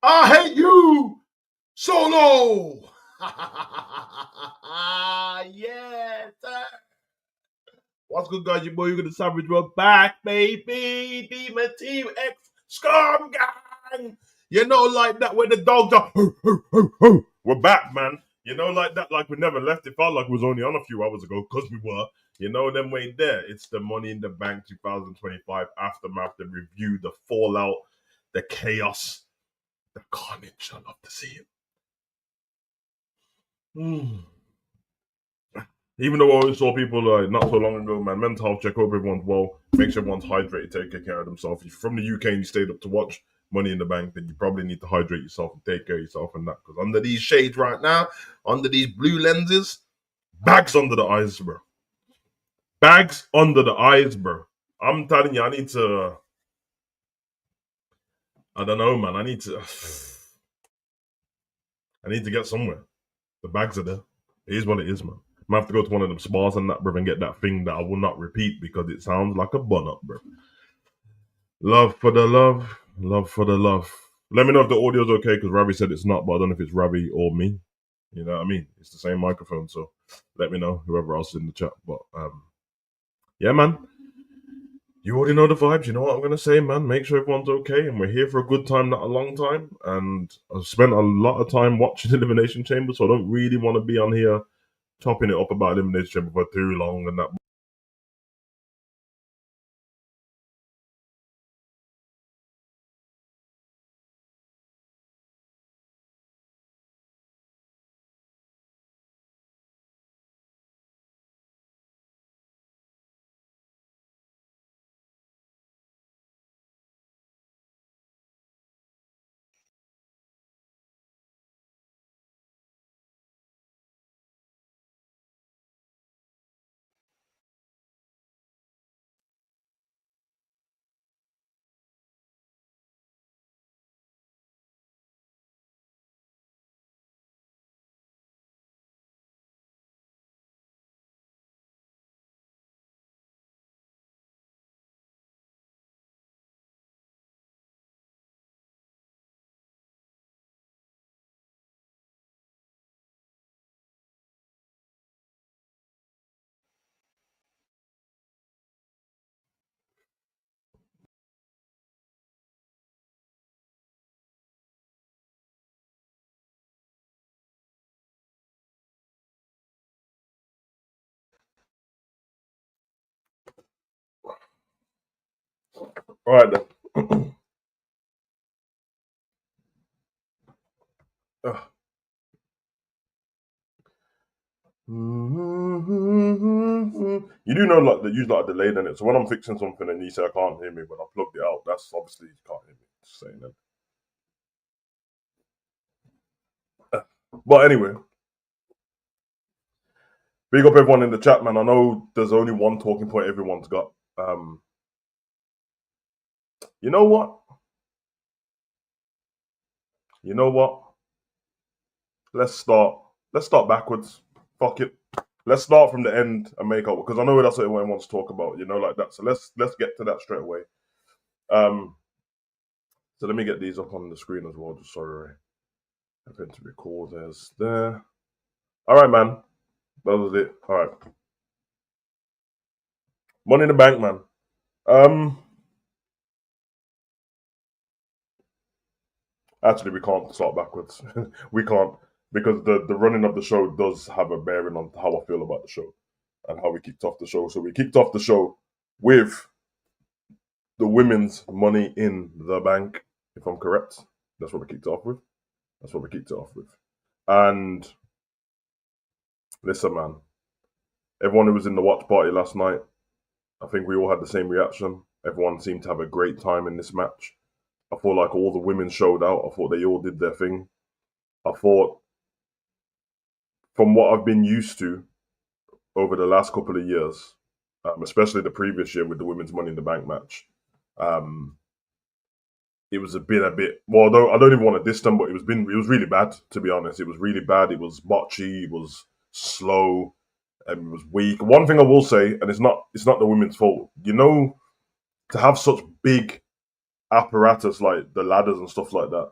I hate you, Solo. Yes, sir. What's good, guys? Your boy, Hugo the Savage. We're back, baby. Demon Team X Scum Gang. You know, like that, where the dogs are. We're back, man. You know, like that, like we never left. It felt like we was only on a few hours ago, because we were. You know, them way there. It's the Money in the Bank 2025 aftermath, the review, the fallout, the chaos, the carnage. I love to see it. Even though I always saw people not so long ago, man, mental health check, hope everyone's well, make sure everyone's hydrated, take care of themselves. If you're from the UK and you stayed up to watch Money in the Bank, then you probably need to hydrate yourself and take care of yourself and that. Because under these shades right now, under these blue lenses, bags under the eyes, bro. Bags under the eyes, bro. I'm telling you, I don't know, man. I need to get somewhere. The bags are there. It is what it is, man. I might have to go to one of them spas and that, bro, and get that thing that I will not repeat because it sounds like a bun up, bro. Love for the love, love for the love. Let me know if the audio's okay, because Ravi said it's not, but I don't know if it's Ravi or me. You know what I mean? It's the same microphone, so let me know, whoever else is in the chat. But yeah, man. You already know the vibes. You know what I'm gonna say, man. Make sure everyone's okay, and we're here for a good time, not a long time. And I've spent a lot of time watching Elimination Chamber, so I don't really want to be on here chopping it up about Elimination Chamber for too long and that. All right then. You do know like that use like a delay in it. So when I'm fixing something and you say I can't hear me when I plugged it out, that's obviously you can't hear me. Just saying that. But anyway, big up everyone in the chat, man. I know there's only one talking point everyone's got. You know what? You know what? Let's start. Let's start backwards. Fuck it. Let's start from the end and make up, because I know that's what everyone wants to talk about. You know, like that. So let's get to that straight away. So let me get these up on the screen as well. Just sorry. I'm going to record. There's there. All right, man. That was it. All right. Money in the Bank, man. Actually, we can't start backwards. We can't, because the running of the show does have a bearing on how I feel about the show and how we kicked off the show. So we kicked off the show with the women's Money in the Bank, if I'm correct. That's what we kicked off with. That's what we kicked it off with. And listen, man, everyone who was in the watch party last night, I think we all had the same reaction. Everyone seemed to have a great time in this match. I feel like all the women showed out. I thought they all did their thing. I thought, from what I've been used to over the last couple of years, especially the previous year with the women's Money in the Bank match, it was been a bit. Well, I don't even want to diss them, but it was really bad, to be honest. It was really bad. It was botchy. It was slow. And it was weak. One thing I will say, and it's not the women's fault. You know, to have such big apparatus like the ladders and stuff like that,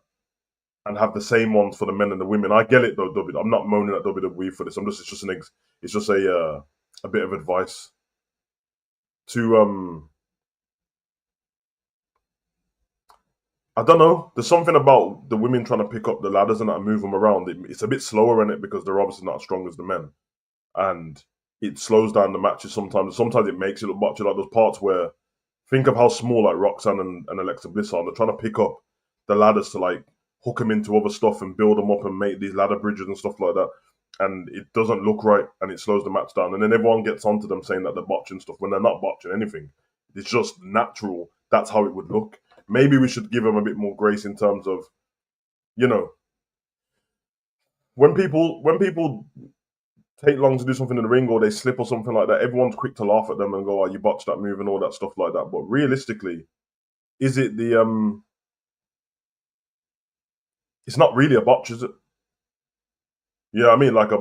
and have the same ones for the men and the women. I get it though, WWE. I'm not moaning at WWE for this. It's just a bit of advice to I don't know. There's something about the women trying to pick up the ladders and that and move them around. It's a bit slower in it because they're obviously not as strong as the men, and it slows down the matches sometimes. Sometimes it makes it look botchy. Like those parts where think of how small like Roxanne and Alexa Bliss are. They're trying to pick up the ladders to like hook them into other stuff and build them up and make these ladder bridges and stuff like that. And it doesn't look right, and it slows the match down. And then everyone gets onto them saying that they're botching stuff when they're not botching anything. It's just natural. That's how it would look. Maybe we should give them a bit more grace in terms of, you know, when people take long to do something in the ring or they slip or something like that, everyone's quick to laugh at them and go, "Oh, you botched that move" and all that stuff like that. But realistically, is it the It's not really a botch, is it? Yeah, I mean, like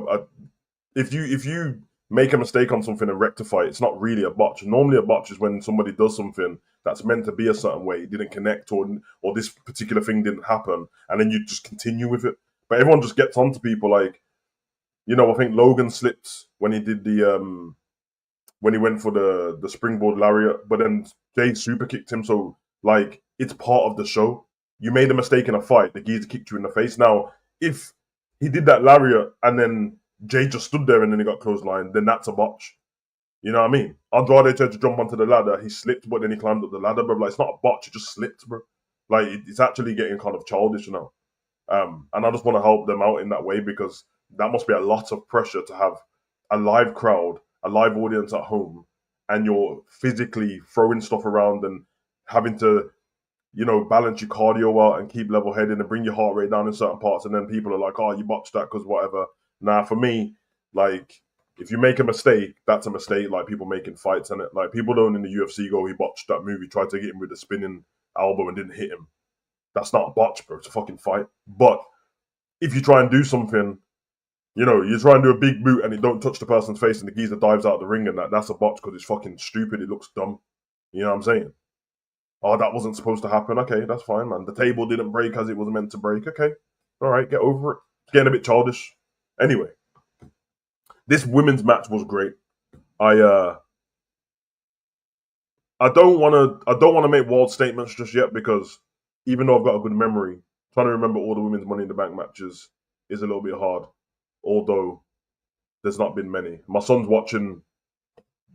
if you make a mistake on something and rectify it, it's not really a botch. Normally, a botch is when somebody does something that's meant to be a certain way, it didn't connect, or this particular thing didn't happen, and then you just continue with it. But everyone just gets onto people like, I think Logan slipped when he did the when he went for the springboard lariat, but then Jay super kicked him. So like it's part of the show. You made a mistake in a fight, the geezer kicked you in the face. Now, if he did that lariat and then Jay just stood there and then he got clothesline, then that's a botch. You know what I mean? Andrade tried to jump onto the ladder, he slipped, but then he climbed up the ladder, bro. Like it's not a botch, it just slipped, bro. Like it's actually getting kind of childish now. And I just want to help them out in that way because that must be a lot of pressure to have a live crowd, a live audience at home, and you're physically throwing stuff around and having to, balance your cardio out and keep level headed and bring your heart rate down in certain parts. And then people are like, "Oh, you botched that because whatever." Nah, for me, like if you make a mistake, that's a mistake. Like people making fights and it, like people don't in the UFC go, "He botched that move. He tried to get him with the spinning elbow and didn't hit him." That's not a botch, bro. It's a fucking fight. But if you try and do something, you try and do a big boot and it don't touch the person's face and the geezer dives out the ring and that's a botch because it's fucking stupid. It looks dumb. You know what I'm saying? Oh, that wasn't supposed to happen. Okay, that's fine, man. The table didn't break as it was meant to break. Okay. All right, get over it. It's getting a bit childish. Anyway, this women's match was great. I uh I don't wanna make wild statements just yet because even though I've got a good memory, trying to remember all the women's Money in the Bank matches is a little bit hard. Although there's not been many. My son's watching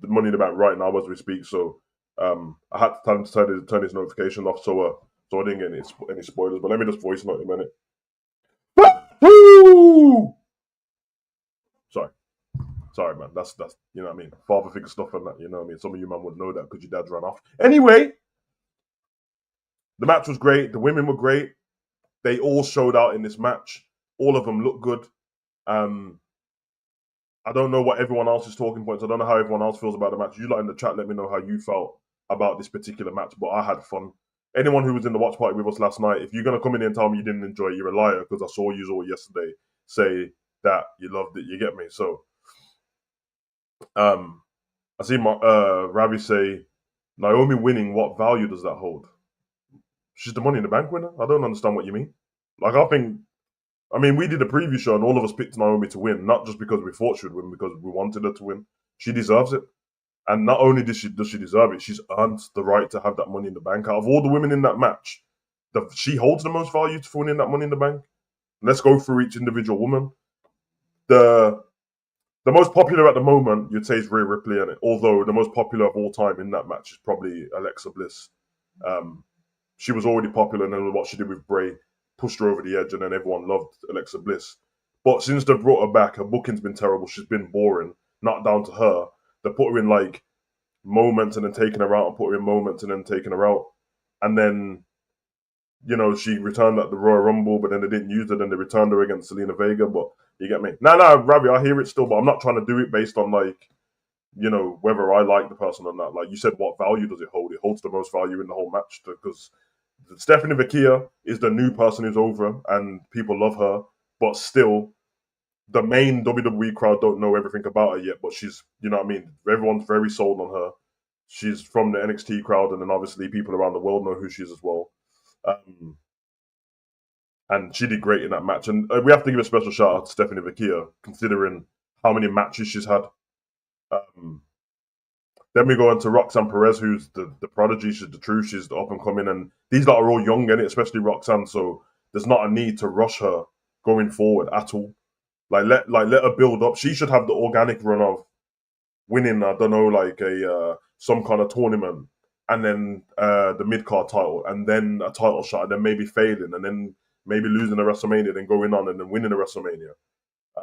the Money in the Bank right now as we speak, so I had to tell him to turn his notification off so I didn't get any spoilers. But let me just voice note in a minute. Woo! Sorry. Sorry, man. That's you know what I mean. Father figure stuff and that. You know what I mean. Some of you man would know that because your dad's run off. Anyway, the match was great. The women were great. They all showed out in this match. All of them looked good. Um, I don't know what everyone else's talking points. I don't know how everyone else feels about the match. You lot in the chat, let me know how you felt about this particular match. But I had fun. Anyone who was in the watch party with us last night, if you're gonna come in here and tell me you didn't enjoy it, you're a liar because I saw you all yesterday say that you loved it. You get me? So, um, I see my Ravi say Naomi winning. What value does that hold? She's the Money in the Bank winner. I don't understand what you mean. Like I mean, we did a preview show and all of us picked Naomi to win, not just because we thought she would win, because we wanted her to win. She deserves it. And not only does she deserve it, she's earned the right to have that Money in the Bank. Out of all the women in that match, she holds the most value for winning that Money in the Bank. Let's go through each individual woman. The the most popular at the moment, you'd say, is Rhea Ripley, and although the most popular of all time in that match is probably Alexa Bliss. Um, she was already popular, and then what she did with Bray pushed her over the edge, and then everyone loved Alexa Bliss. But since they've brought her back, her booking's been terrible. She's been boring. Not down to her. They put her in like moments and then taking her out, and put her in moments and then taking her out, and then she returned at the Royal Rumble, but then they didn't use her. Then they returned her against Selena Vega. But you get me? No, Ravi, I hear it still, but I'm not trying to do it based on like whether I like the person or not. Like you said, what value does it hold? It holds the most value in the whole match because Stephanie Vecchia is the new person who's over, and people love her. But still, the main WWE crowd don't know everything about her yet. But she's, you know what I mean? Everyone's very sold on her. She's from the NXT crowd, and then obviously people around the world know who she is as well. Um, and she did great in that match. And we have to give a special shout out to Stephanie Vakia, considering how many matches she's had. Um, then we go on to Roxanne Perez, who's the prodigy. She's the truth. She's the up and coming, and these lot are all young in it, especially Roxanne. So there's not a need to rush her going forward at all. Let her build up. She should have the organic run of winning. I don't know, like a some kind of tournament, and then the mid card title, and then a title shot, and then maybe failing, and then maybe losing a WrestleMania, then going on and then winning a WrestleMania.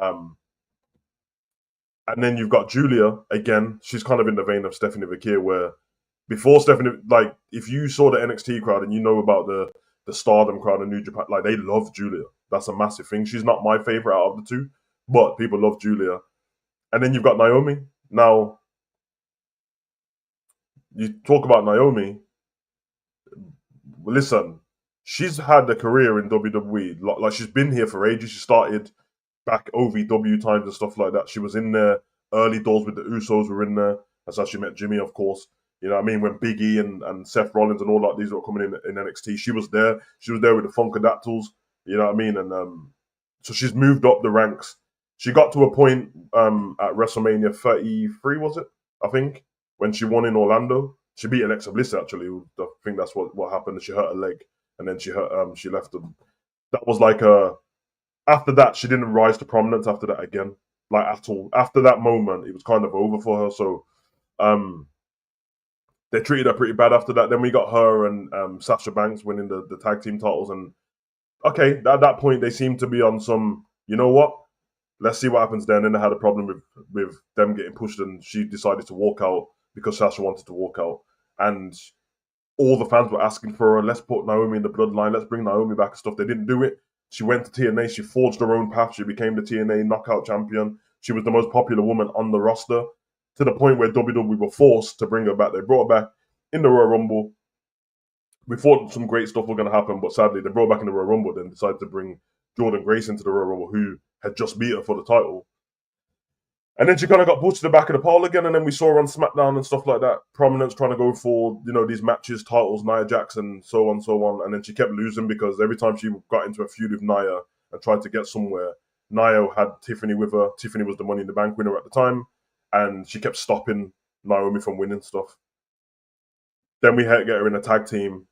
Um, and then you've got Julia again. She's kind of in the vein of Stephanie Vakia, where before Stephanie, like if you saw the NXT crowd and you know about the Stardom crowd and New Japan, like they love Julia. That's a massive thing. She's not my favorite out of the two, but people love Julia. And then you've got Naomi. Now, you talk about Naomi. Listen, she's had a career in WWE. Like she's been here for ages. She started back OVW times and stuff like that. She was in there early doors with the Usos. Were in there. That's how she met Jimmy, of course. You know what I mean? When Big E and Seth Rollins and all that, these were coming in NXT. She was there. She was there with the Funkadactyls. You know what I mean? And so she's moved up the ranks. She got to a point at WrestleMania 33, was it? I think, when she won in Orlando. She beat Alexa Bliss, actually. I think that's what happened. She hurt her leg, and then she left them. That was like after that, she didn't rise to prominence after that again, like at all. After that moment, it was kind of over for her. So they treated her pretty bad after that. Then we got her and Sasha Banks winning the tag team titles. And okay, at that point, they seemed to be on some, you know what? Let's see what happens then. And they had a problem with them getting pushed, and she decided to walk out because Sasha wanted to walk out. And all the fans were asking for her, let's put Naomi in the bloodline, let's bring Naomi back and stuff. They didn't do it. She went to TNA, she forged her own path, she became the TNA knockout champion. She was the most popular woman on the roster, to the point where WWE were forced to bring her back. They brought her back in the Royal Rumble. We thought some great stuff was going to happen, but sadly they brought her back in the Royal Rumble, then decided to bring Jordynne Grace into the Royal Rumble, who had just beat her for the title. And then she kind of got pushed to the back of the pole again, and then we saw her on SmackDown and stuff like that. Prominence trying to go for, these matches, titles, Nia Jax, and so on. And then she kept losing because every time she got into a feud with Nia and tried to get somewhere, Nia had Tiffany with her. Tiffany was the Money in the Bank winner at the time, and she kept stopping Naomi from winning stuff. Then we get her in a tag team.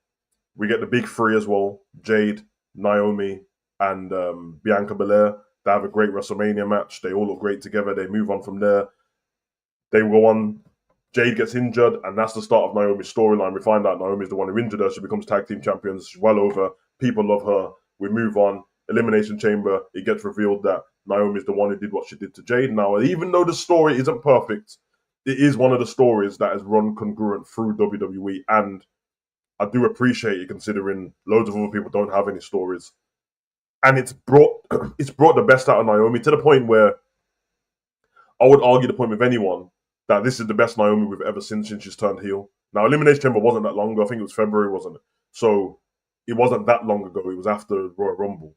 We get the big three as well: Jade, Naomi, and Bianca Belair. They have a great WrestleMania match. They all look great together. They move on from there. They go on. Jade gets injured, and that's the start of Naomi's storyline. We find out Naomi's the one who injured her. She becomes tag team champions. She's well over. People love her. We move on. Elimination Chamber. It gets revealed that Naomi's the one who did what she did to Jade. Now, even though the story isn't perfect, it is one of the stories that has run congruent through WWE, and I do appreciate it, considering loads of other people don't have any stories. And it's brought the best out of Naomi, to the point where I would argue the point with anyone that this is the best Naomi we've ever seen since she's turned heel. Now, Elimination Chamber wasn't that long ago. I think it was February, wasn't it? So it wasn't that long ago. It was after Royal Rumble.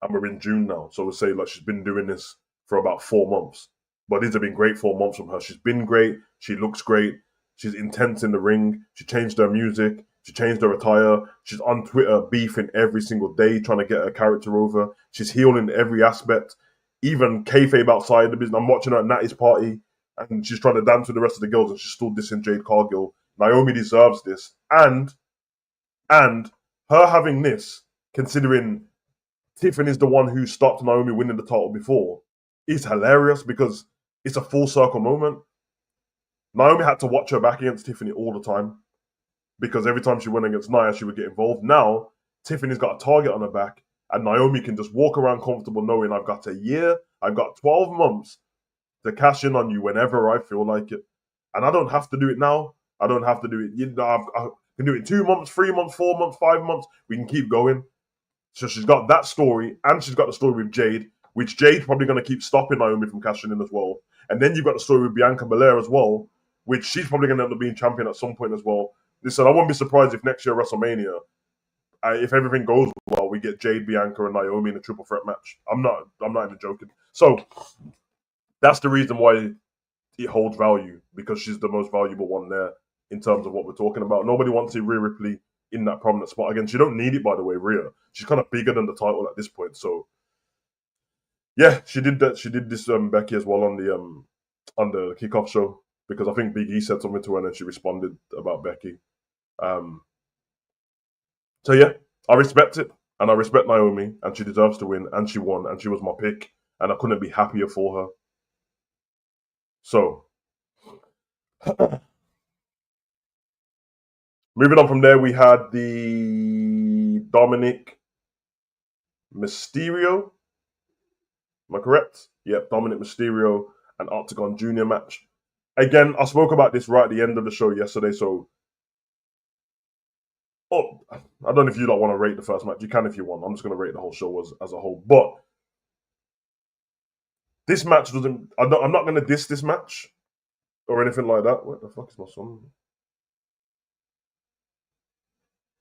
And we're in June now. So we'll say like she's been doing this for about 4 months. But these have been great 4 months from her. She's been great. She looks great. She's intense in the ring. She changed her music. She changed her attire. She's on Twitter beefing every single day, trying to get her character over. She's healing every aspect, even kayfabe outside the business. I'm watching her at Natty's party, and she's trying to dance with the rest of the girls, and she's still dissing Jade Cargill. Naomi deserves this. And her having this, considering Tiffany's the one who stopped Naomi winning the title before, is hilarious because it's a full circle moment. Naomi had to watch her back against Tiffany all the time, because every time she went against Nia, she would get involved. Now, Tiffany's got a target on her back, and Naomi can just walk around comfortable knowing I've got a year, I've got 12 months to cash in on you whenever I feel like it. And I don't have to do it now. I don't have to do it. I can do it in 2 months, 3 months, 4 months, 5 months. We can keep going. So she's got that story, and she's got the story with Jade, which Jade's probably going to keep stopping Naomi from cashing in as well. And then you've got the story with Bianca Belair as well, which she's probably going to end up being champion at some point as well. Listen, I wouldn't be surprised if next year WrestleMania, if everything goes well, we get Jade, Bianca, and Naomi in a triple threat match. I'm not even joking. So that's the reason why it holds value, because she's the most valuable one there in terms of what we're talking about. Nobody wants Rhea Ripley in that prominent spot again. She don't need it, by the way, Rhea. She's kind of bigger than the title at this point. So yeah, she did that. She did this Becky as well on the kickoff show because I think Big E said something to her and then she responded about Becky. Um, so yeah, I respect it and I respect Naomi and she deserves to win and she won and she was my pick and I couldn't be happier for her. So moving on from there, we had the Dominic Mysterio. Am I correct? Yep, Dominic Mysterio and Octagon Junior match. Again, I spoke about this right at the end of the show yesterday, so I don't know if you don't want to rate the first match. You can if you want. I'm just going to rate the whole show as a whole. But this match doesn't. I'm not going to diss this match or anything like that. What the fuck is my son?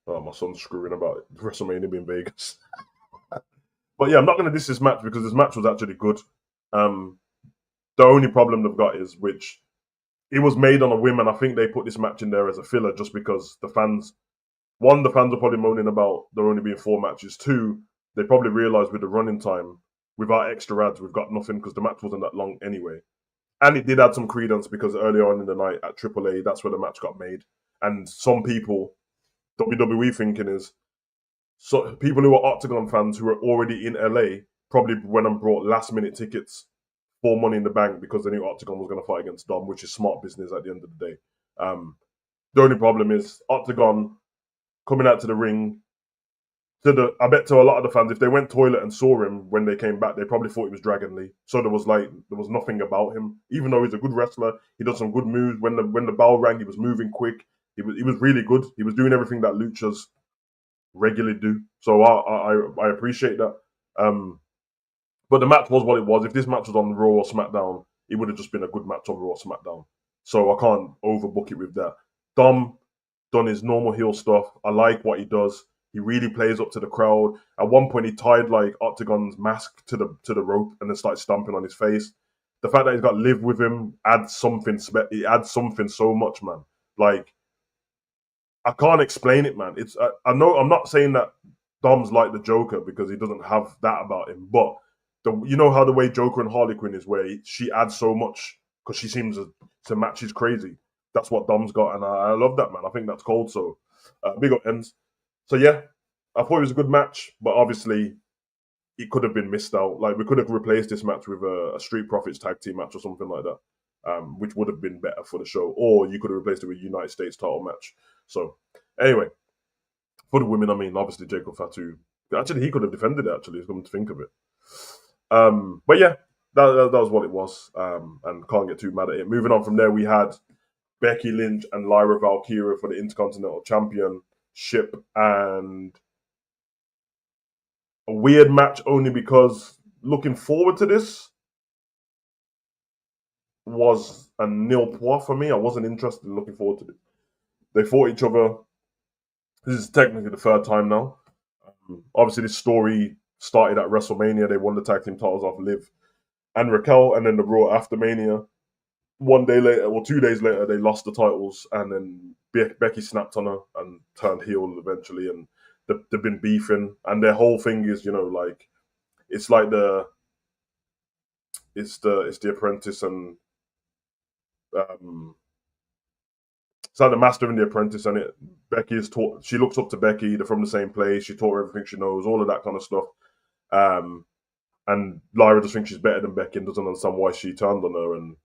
Oh, my son's screwing about WrestleMania being Vegas. But yeah, I'm not going to diss this match because this match was actually good. The only problem they've got is which it was made on a whim, and I think they put this match in there as a filler just because the fans. One, the fans are probably moaning about there only being 4 matches. 2, they probably realised with the running time, without extra ads, we've got nothing because the match wasn't that long anyway. And it did add some credence because earlier on in the night at AAA, that's where the match got made. And some people, WWE thinking is, so people who are Octagon fans who are already in LA probably went and brought last minute tickets for Money in the Bank because they knew Octagon was going to fight against Dom, which is smart business at the end of the day. The only problem is Octagon coming out to the ring. I bet to a lot of the fans, if they went toilet and saw him when they came back, they probably thought he was Dragon Lee. So there was nothing about him. Even though he's a good wrestler, he does some good moves. When the bell rang, he was moving quick. He was really good. He was doing everything that luchas regularly do. So I appreciate that. But the match was what it was. If this match was on Raw or SmackDown, it would have just been a good match on Raw or SmackDown. So I can't overbook it with that. Dom done his normal heel stuff. I like what he does. He really plays up to the crowd. At one point, he tied like Octagon's mask to the rope and then started stomping on his face. The fact that he's got Liv with him adds something. It adds something so much, man. Like I can't explain it, man. It's I know I'm not saying that Dom's like the Joker because he doesn't have that about him, but you know how the way Joker and Harley Quinn is, where she adds so much because she seems to match his crazy. That's what Dom's got, and I love that, man. I think that's cold. So big up ends. So yeah, I thought it was a good match, but obviously it could have been missed out. Like we could have replaced this match with a Street Profits tag team match or something like that, which would have been better for the show. Or you could have replaced it with a United States title match. So anyway, for the women, I mean, obviously Jacob Fatu. Actually, he could have defended it. Actually, come to think of it. But yeah, that was what it was, and can't get too mad at it. Moving on from there, we had Becky Lynch and Lyra Valkyria for the Intercontinental Championship, and a weird match only because looking forward to this was a nil point for me. I wasn't interested in looking forward to it. They fought each other. This is technically the 3rd time now. Obviously, this story started at WrestleMania. They won the tag team titles off Liv and Raquel, and then the Raw after Mania. 1 day later, or 2 days later, they lost the titles, and then Becky snapped on her and turned heel eventually, and they've been beefing, and their whole thing is, like it's like it's the Apprentice and it's like the Master and the Apprentice, and Becky is taught. She looks up to Becky. They're from the same place. She taught her everything she knows, all of that kind of stuff. And Lyra just thinks she's better than Becky and doesn't understand why she turned on her, and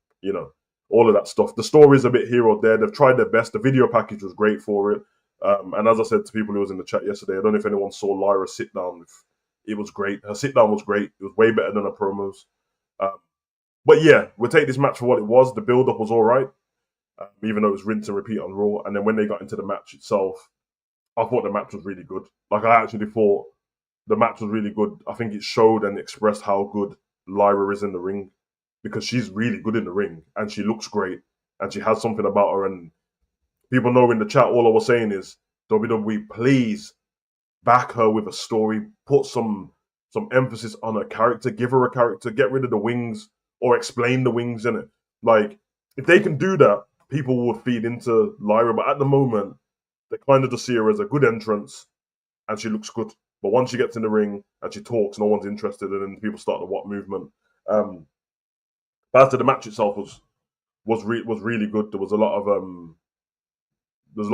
all of that stuff. The story's a bit here or there. They've tried their best. The video package was great for it. And as I said to people who was in the chat yesterday, I don't know if anyone saw Lyra sit down. It was great. Her sit down was great. It was way better than her promos. But yeah, we'll take this match for what it was. The build up was all right, even though it was rinse and repeat on Raw. And then when they got into the match itself, I thought the match was really good. Like I actually thought the match was really good. I think it showed and expressed how good Lyra is in the ring, because she's really good in the ring and she looks great and she has something about her. And people know in the chat, all I was saying is, WWE, please back her with a story, put some emphasis on her character, give her a character, get rid of the wings or explain the wings in it. Like, if they can do that, people will feed into Lyra. But at the moment, they kind of just see her as a good entrance, and she looks good. But once she gets in the ring and she talks, no one's interested, and then people start the what movement. But after the match itself was really good. There was a lot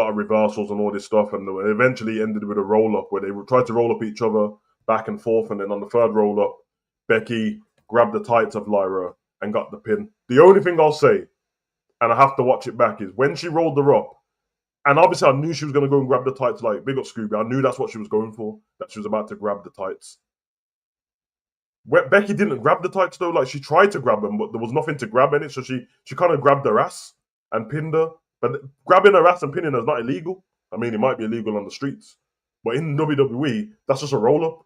of reversals and all this stuff, and it eventually ended with a roll up where they tried to roll up each other back and forth, and then on the third roll up, Becky grabbed the tights of Lyra and got the pin. The only thing I'll say, and I have to watch it back, is when she rolled her up, and obviously I knew she was going to go and grab the tights, like big up Scooby. I knew that's what she was going for, that she was about to grab the tights. Becky didn't grab the tights though, like she tried to grab them, but there was nothing to grab in it, so she kind of grabbed her ass and pinned her. But grabbing her ass and pinning her is not illegal. I mean, it might be illegal on the streets, but in WWE, that's just a roll up.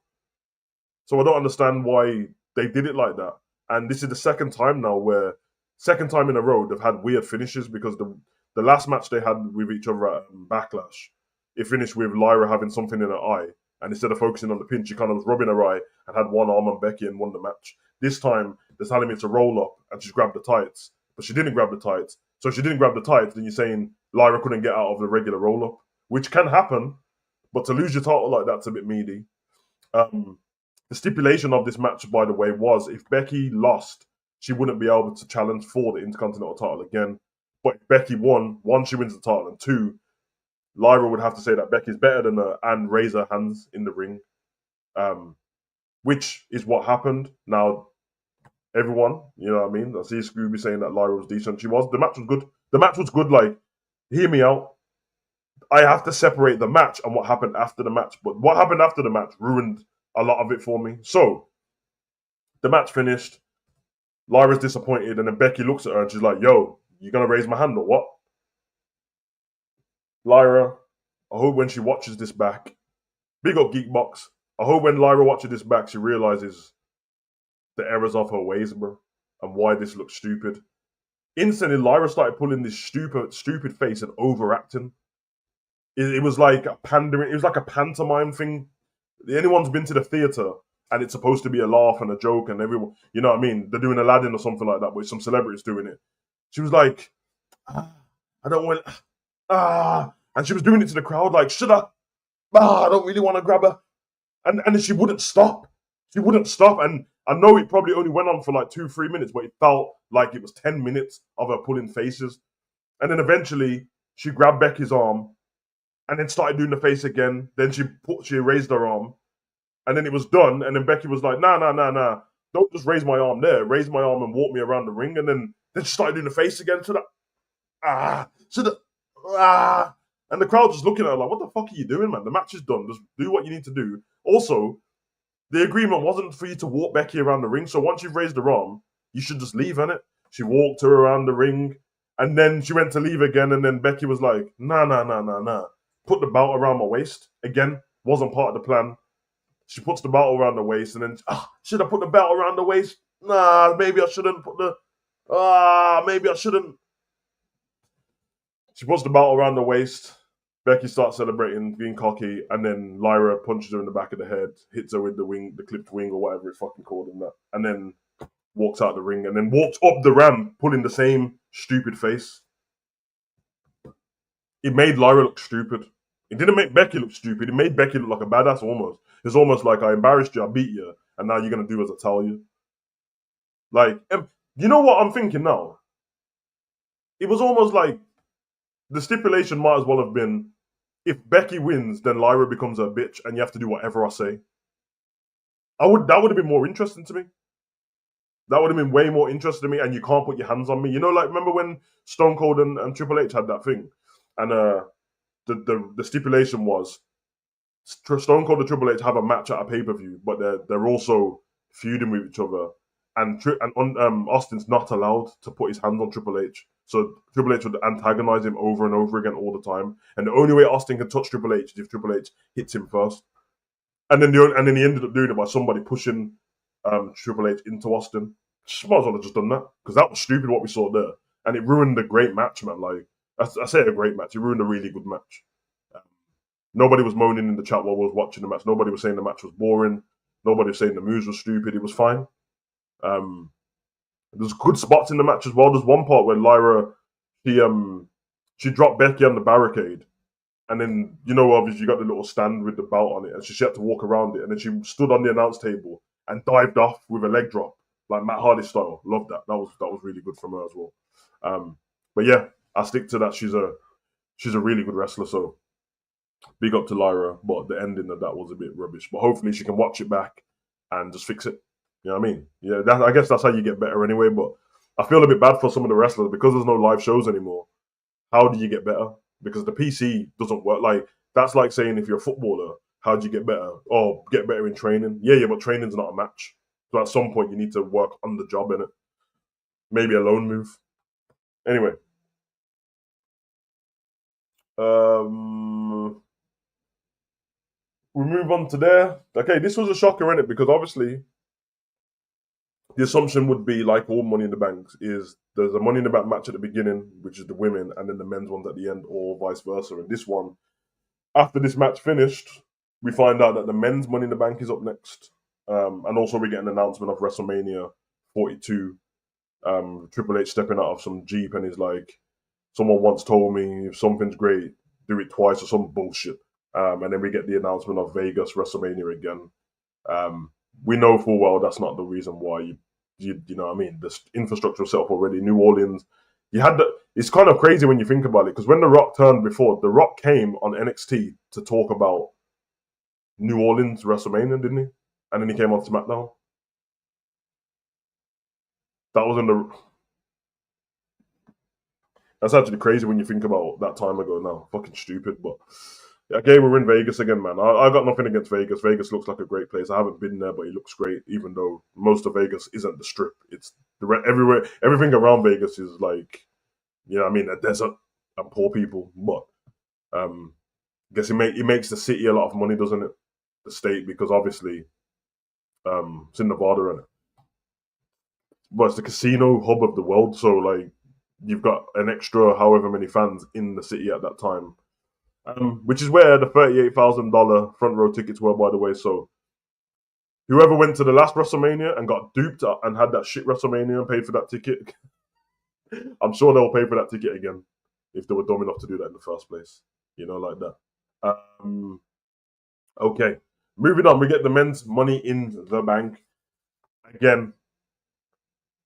So I don't understand why they did it like that. And this is the second time now second time in a row they've had weird finishes, because the last match they had with each other at Backlash, it finished with Lyra having something in her eye, and instead of focusing on the pin, she kind of was rubbing her eye and had one arm on Becky and won the match. This time they're telling me it's a roll up and she's grabbed the tights, but she didn't grab the tights. So if she didn't grab the tights, then you're saying Lyra couldn't get out of the regular roll up, which can happen, but to lose your title like that's a bit meaty. The stipulation of this match, by the way, was if Becky lost, she wouldn't be able to challenge for the Intercontinental title again. But if Becky won, one, she wins the title, and two, Lyra would have to say that Becky's better than her and raise her hands in the ring, which is what happened. Now, everyone, you know what I mean? I see Scooby saying that Lyra was decent. She was. The match was good. The match was good. Like, hear me out. I have to separate the match and what happened after the match. But what happened after the match ruined a lot of it for me. So, the match finished. Lyra's disappointed, and then Becky looks at her and she's like, yo, you gonna raise my hand or what? Lyra, I hope when she watches this back, big up Geekbox, I hope when Lyra watches this back, she realizes the errors of her ways, bro, and why this looks stupid. Instantly, Lyra started pulling this stupid face and overacting. It was like a pandering. It was like a pantomime thing. Anyone's been to the theater and it's supposed to be a laugh and a joke, and everyone, you know what I mean? They're doing Aladdin or something like that, but some celebrities doing it. She was like, I don't want, and she was doing it to the crowd, like, should I? I don't really want to grab her. And she wouldn't stop. She wouldn't stop. And I know it probably only went on for like 2-3 minutes, but it felt like it was 10 minutes of her pulling faces. And then eventually she grabbed Becky's arm and then started doing the face again. Then she raised her arm, and then it was done. And then Becky was like, nah. Don't just raise my arm there. Raise my arm and walk me around the ring. And then she started doing the face again. And the crowd just looking at her like, what the fuck are you doing, man? The match is done. Just do what you need to do. Also, the agreement wasn't for you to walk Becky around the ring. So once you've raised her arm, you should just leave, innit? She walked her around the ring, and then she went to leave again, and then Becky was like, nah. Put the belt around my waist. Again, wasn't part of the plan. She puts the belt around the waist, and then, should I put the belt around the waist? Nah, maybe I shouldn't put maybe I shouldn't. She puts the belt around the waist. Becky starts celebrating, being cocky, and then Lyra punches her in the back of the head, hits her with the clipped wing or whatever it's fucking called in that, and then walks out the ring, and then walks up the ramp, pulling the same stupid face. It made Lyra look stupid. It didn't make Becky look stupid. It made Becky look like a badass almost. It's almost like I embarrassed you, I beat you, and now you're going to do as I tell you. Like, you know what I'm thinking now? It was almost like the stipulation might as well have been, if Becky wins, then Lyra becomes a bitch and you have to do whatever I say. That would have been more interesting to me. That would have been way more interesting to me, and you can't put your hands on me. You know, like, remember when Stone Cold and Triple H had that thing? And the stipulation was Stone Cold and Triple H have a match at a pay-per-view, but they're also feuding with each other. And Austin's not allowed to put his hands on Triple H. So Triple H would antagonize him over and over again all the time. And the only way Austin can touch Triple H is if Triple H hits him first. And then he ended up doing it by somebody pushing Triple H into Austin. Just might as well have just done that, because that was stupid what we saw there. And it ruined a great match, man. Like, I say a great match. It ruined a really good match. Nobody was moaning in the chat while we was watching the match. Nobody was saying the match was boring. Nobody was saying the moves were stupid. It was fine. There's good spots in the match as well. There's one part where Lyra, she dropped Becky on the barricade, And then, obviously you got the little stand with the belt on it, and she had to walk around it, and then she stood on the announce table and dived off with a leg drop, like Matt Hardy style. Love that. That was really good from her as well. But yeah, I stick to that. She's a really good wrestler. So big up to Lyra, but the ending of that was a bit rubbish. But hopefully she can watch it back and just fix it. You know what I mean? Yeah, I guess that's how you get better anyway. But I feel a bit bad for some of the wrestlers because there's no live shows anymore. How do you get better? Because the PC doesn't work. Like that's like saying if you're a footballer, how do you get better? Oh, get better in training. Yeah, but training's not a match. So at some point you need to work on the job in it. Maybe a loan move. Anyway, um, we move on to there. Okay, this was a shocker in it because obviously the assumption would be like all Money in the Banks is there's a Money in the Bank match at the beginning, which is the women, and then the men's ones at the end, or vice versa. And this one, after this match finished, we find out that the men's Money in the Bank is up next, and also we get an announcement of WrestleMania 42. Triple H stepping out of some Jeep and he's like, "Someone once told me if something's great, do it twice or some bullshit." And then we get the announcement of Vegas WrestleMania again. Um, we know full well that's not the reason why you know what I mean. The infrastructure set up already. New Orleans, you had the. It's kind of crazy when you think about it because when The Rock turned before, The Rock came on NXT to talk about New Orleans WrestleMania, didn't he? And then he came on SmackDown. That was in the. That's actually crazy when you think about that time ago now. Fucking stupid, but again, we're in Vegas again, man. I got nothing against Vegas. Vegas looks like a great place. I haven't been there, but it looks great. Even though most of Vegas isn't the Strip, it's everywhere. Everything around Vegas is like, I mean, a desert and poor people. But I guess it makes the city a lot of money, doesn't it? The state because obviously it's in Nevada, and but it's the casino hub of the world. So like, you've got an extra however many fans in the city at that time. Which is where the $38,000 front row tickets were, by the way. So whoever went to the last WrestleMania and got duped and had that shit WrestleMania and paid for that ticket, I'm sure they'll pay for that ticket again if they were dumb enough to do that in the first place. Like that. Um, okay, moving on. We get the men's Money in the Bank again.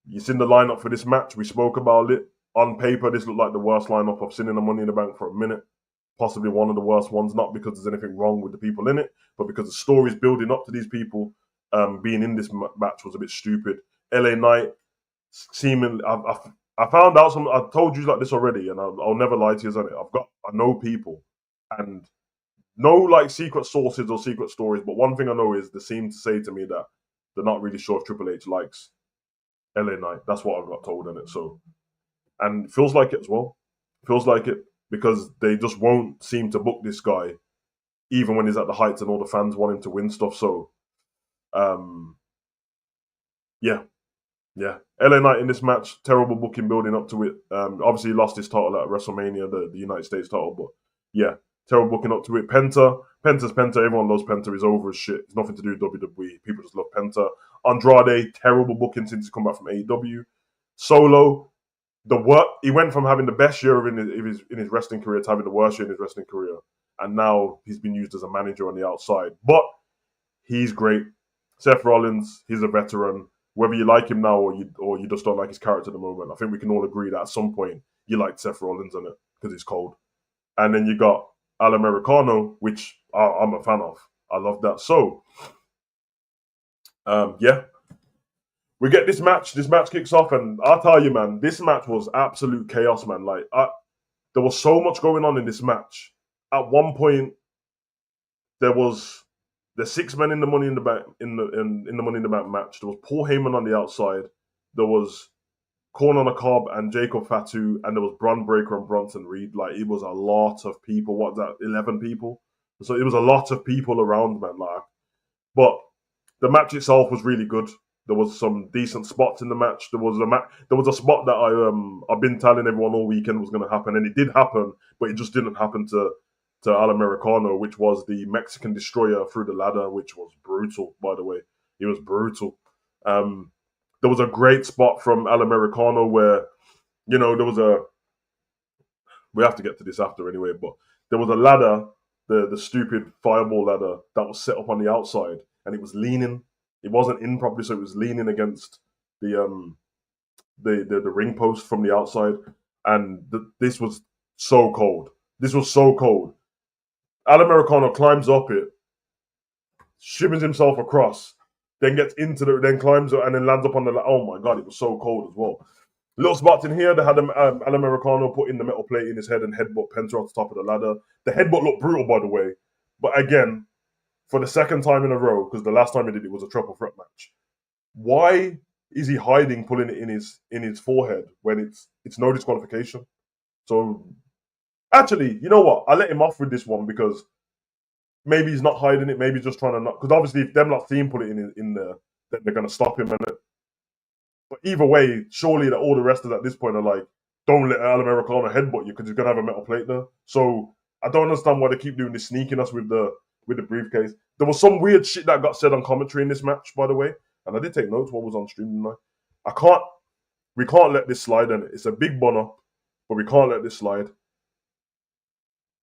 You've seen the lineup for this match. We spoke about it. On paper, this looked like the worst lineup I've seen in the Money in the Bank for a minute. Possibly one of the worst ones, not because there's anything wrong with the people in it, but because the stories building up to these people being in this match was a bit stupid. LA Knight, seemingly, I found out some. I told you like this already, and I'll never lie to you on it. I know people, and no like secret sources or secret stories, but one thing I know is they seem to say to me that they're not really sure if Triple H likes LA Knight. That's what I've got told in it. So, and it feels like it as well. Feels like it because they just won't seem to book this guy, even when he's at the heights and all the fans want him to win stuff. So, um, yeah, yeah. LA Knight in this match, terrible booking building up to it. Obviously, he lost his title at WrestleMania, the United States title, but yeah, terrible booking up to it. Penta's Penta. Everyone loves Penta. He's over as shit. It's nothing to do with WWE. People just love Penta. Andrade, terrible booking since he's come back from AEW. Solo, the work he went from having the best year in his wrestling career to having the worst year in his wrestling career, and now he's been used as a manager on the outside. But he's great. Seth Rollins, he's a veteran. Whether you like him now or you just don't like his character at the moment, I think we can all agree that at some point you liked Seth Rollins in it because he's cold. And then you got Al Americano, which I'm a fan of. I love that. So, yeah, we get this match. This match kicks off, and I'll tell you, man, this match was absolute chaos, man. Like, there was so much going on in this match. At one point, there was the six men in the Money in the Bank in the Money in the Bank match. There was Paul Heyman on the outside. There was Corn on a Cob and Jacob Fatu, and there was Bron Breakker and Bronson Reed. Like, it was a lot of people. What's that? 11 people. So it was a lot of people around, man. Like, but the match itself was really good. There was some decent spots in the match. There was a spot that I've been telling everyone all weekend was going to happen, and it did happen, but it just didn't happen to Al Americano, which was the Mexican Destroyer through the ladder, which was brutal. By the way, it was brutal. There was a great spot from Al Americano where there was a. We have to get to this after anyway, but there was a ladder, the stupid fireball ladder that was set up on the outside, and it was leaning. It wasn't in properly, so it was leaning against the the ring post from the outside, and this was so cold. This was so cold. Al Americano climbs up it, shimmies himself across, then gets into then climbs up and then lands up on the. Oh my god, it was so cold as well. Little spots in here. They had Al Americano put in the metal plate in his head and headbutt Penta off the top of the ladder. The headbutt looked brutal, by the way, but again, for the second time in a row, because the last time he did it was a triple threat match. Why is he hiding, pulling it in his forehead when it's no disqualification? So actually, you know what? I let him off with this one because maybe he's not hiding it. Maybe he's just trying to not. Because obviously, if them not see him put it in there, then they're going to stop him. But either way, surely that all the rest at this point are like, don't let Al Americano headbutt you because he's going to have a metal plate there. So I don't understand why they keep doing this sneakiness with the briefcase. There was some weird shit that got said on commentary in this match, by the way, and I did take notes what was on stream tonight. We can't let this slide, and it's a big bonner, but we can't let this slide.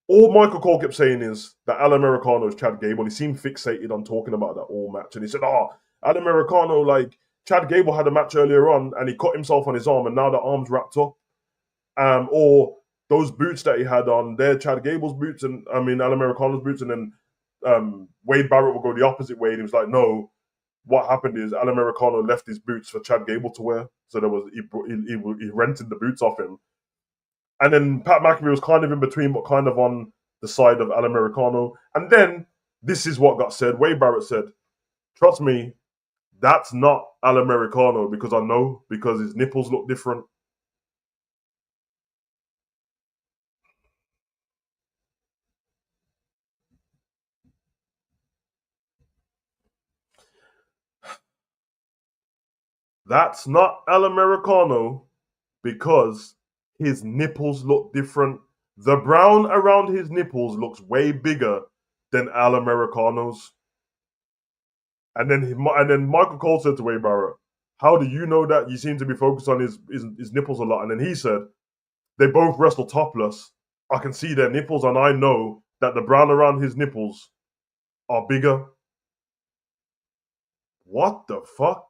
All Michael Cole kept saying is that Al Americano is Chad Gable. He seemed fixated on talking about that all match, and he said, "Oh, Al Americano, like Chad Gable had a match earlier on, and he cut himself on his arm, and now the arm's wrapped up." Or those boots that he had on, they're Chad Gable's boots, and I mean Al Americano's boots, and then Wade Barrett will go the opposite way. And he was like, "No, what happened is Al Americano left his boots for Chad Gable to wear, so there was he rented the boots off him." And then Pat McAfee was kind of in between, but kind of on the side of Al Americano. And then this is what got said. Wade Barrett said, "Trust me, that's not Al Americano because I know because his nipples look different." That's not Al Americano because his nipples look different. The brown around his nipples looks way bigger than Al Americano's. And then Michael Cole said to Wade Barrett, "How do you know that? You seem to be focused on his nipples a lot." And then he said, "They both wrestle topless. I can see their nipples, and I know that the brown around his nipples are bigger." What the fuck?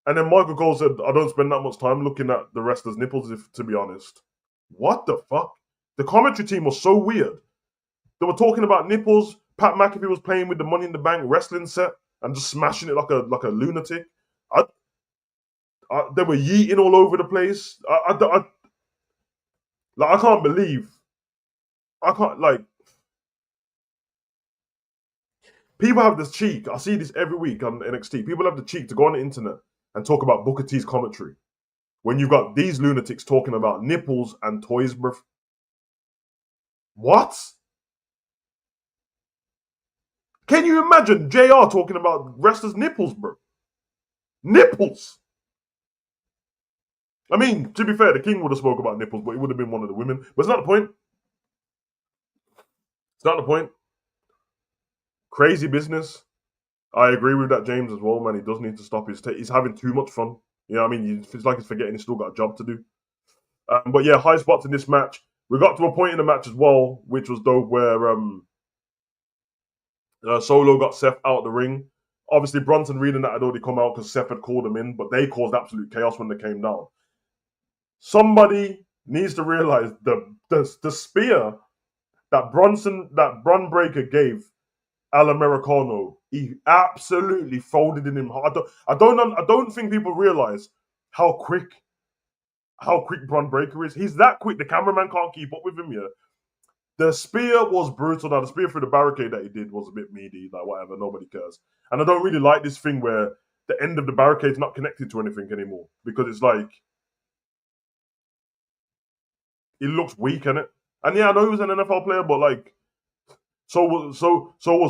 And then Michael Cole said, "I don't spend that much time looking at the wrestlers' nipples, if to be honest." What the fuck? The commentary team was so weird. They were talking about nipples. Pat McAfee was playing with the Money in the Bank wrestling set and just smashing it like a lunatic. They were yeeting all over the place. I can't believe. I can't like. People have this cheek. I see this every week on NXT. People have the cheek to go on the internet and talk about Booker T's commentary when you've got these lunatics talking about nipples and toys, bruv. What? Can you imagine JR talking about wrestlers' nipples, bro? Nipples. I mean, to be fair, the King would have spoke about nipples, but he would have been one of the women. But it's not the point. It's not the point. Crazy business. I agree with that, James, as well, man. He does need to stop he's having too much fun. You know what I mean? It's like he's forgetting he's still got a job to do. But yeah, high spots in this match. We got to a point in the match as well, which was dope, where Solo got Seth out the ring. Obviously, Bronson Reed and that had already come out because Seth had called them in, but they caused absolute chaos when they came down. Somebody needs to realize the spear that Bron Breakker gave Al Americano, he absolutely folded in him. I don't think people realize how quick Bron Breakker is. He's that quick. The cameraman can't keep up with him. Yeah, the spear was brutal. Now the spear through the barricade that he did was a bit meaty. Like whatever, nobody cares. And I don't really like this thing where the end of the barricade's not connected to anything anymore because it's like it looks weak, innit? And yeah, I know he was an NFL player, but like. So was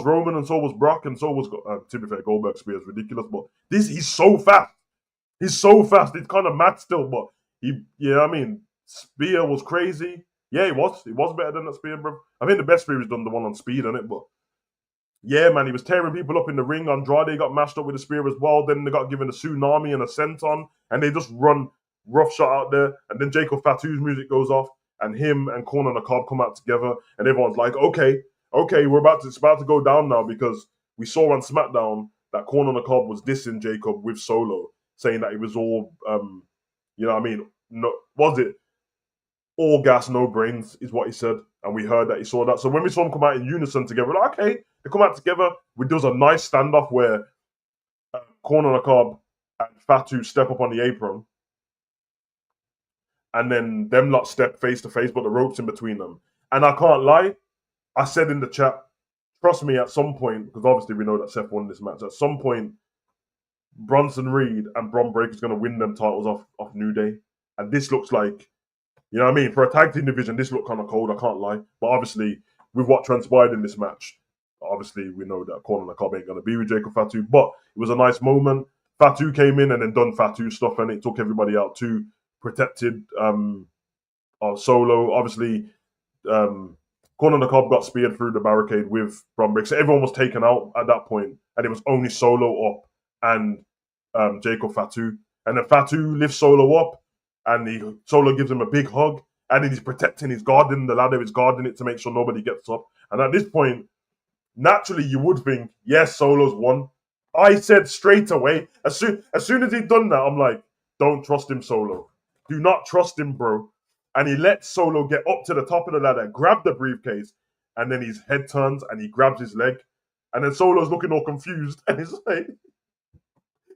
Roman, and so was Brock, and so was to be fair, Goldberg spear is ridiculous, but he's so fast. He's so fast. It's kind of mad still, but I mean, spear was crazy. Yeah, it was. It was better than that spear, bro. I think the best spear is done the one on speed, isn't it? But yeah, man, he was tearing people up in the ring. Andrade got mashed up with a spear as well. Then they got given a tsunami and a senton, and they just run rough shot out there. And then Jacob Fatu's music goes off, and him and Corn on the Cob come out together, and everyone's like, okay, it's about to go down now because we saw on SmackDown that Corn on the Cob was dissing Jacob with Solo, saying that it was all, you know what I mean? No, was it all gas, no brains, is what he said, and we heard that he saw that. So when we saw them come out in unison together, we're like, okay, they come out together. There was a nice standoff where Corn on the Cob and Fatu step up on the apron, and then them lot step face to face, but the ropes in between them. And I can't lie, I said in the chat, trust me, at some point, because obviously we know that Seth won this match, at some point, Bronson Reed and Bron Breakker's going to win them titles off New Day. And this looks like, you know what I mean? For a tag team division, this looked kind of cold, I can't lie. But obviously, with what transpired in this match, obviously we know that Corn on the Cob ain't going to be with Jacob Fatu. But it was a nice moment. Fatu came in and then done Fatu stuff, and it took everybody out too. Protected Solo. Obviously, Corn on the Cob got speared through the barricade with Bron Breakker. So everyone was taken out at that point, and it was only Solo up and Jacob Fatu. And then Fatu lifts Solo up, and Solo gives him a big hug, and then he's protecting, he's guarding the ladder, he's guarding it to make sure nobody gets up. And at this point, naturally, you would think, yes, Solo's won. I said straight away, as soon as he'd done that, I'm like, don't trust him, Solo. Do not trust him, bro. And he lets Solo get up to the top of the ladder, grab the briefcase, and then his head turns and he grabs his leg. And then Solo's looking all confused, and he's like,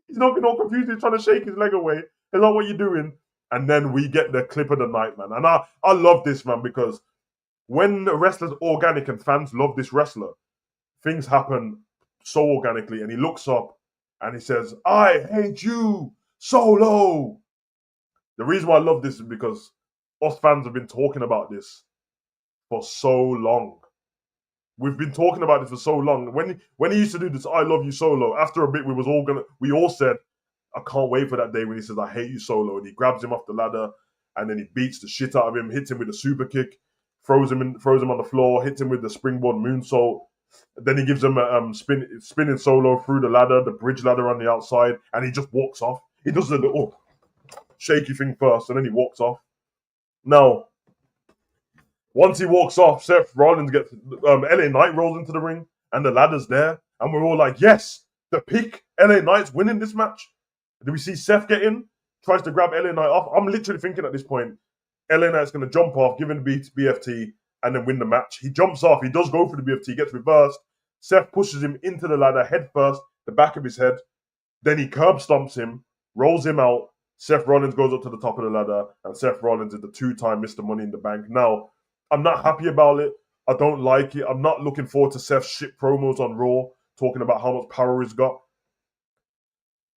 he's looking all confused, he's trying to shake his leg away. He's like, what are you doing? And then we get the clip of the night, man. And I love this, man, because when the wrestler's organic and fans love this wrestler, things happen so organically. And he looks up and he says, I hate you, Solo. The reason why I love this is because us fans have been talking about this for so long. We've been talking about this for so long. When he used to do this, I love you, Solo, after a bit, we all said, I can't wait for that day when he says, I hate you, Solo. And he grabs him off the ladder and then he beats the shit out of him, hits him with a super kick, throws him on the floor, hits him with the springboard moonsault. Then he gives him a spinning Solo through the ladder, the bridge ladder on the outside, and he just walks off. He does a little shaky thing first, and then he walks off. Now, once he walks off, Seth Rollins gets LA Knight rolls into the ring, and the ladder's there, and we're all like, yes, the pick, LA Knight's winning this match. Do we see Seth get in? Tries to grab LA Knight off. I'm literally thinking at this point, LA Knight's going to jump off, give him the BFT, and then win the match. He jumps off. He does go for the BFT, gets reversed. Seth pushes him into the ladder, head first, the back of his head. Then he curb stomps him, rolls him out. Seth Rollins goes up to the top of the ladder, and Seth Rollins is the two-time Mr. Money in the Bank. Now, I'm not happy about it. I don't like it. I'm not looking forward to Seth's shit promos on Raw, talking about how much power he's got.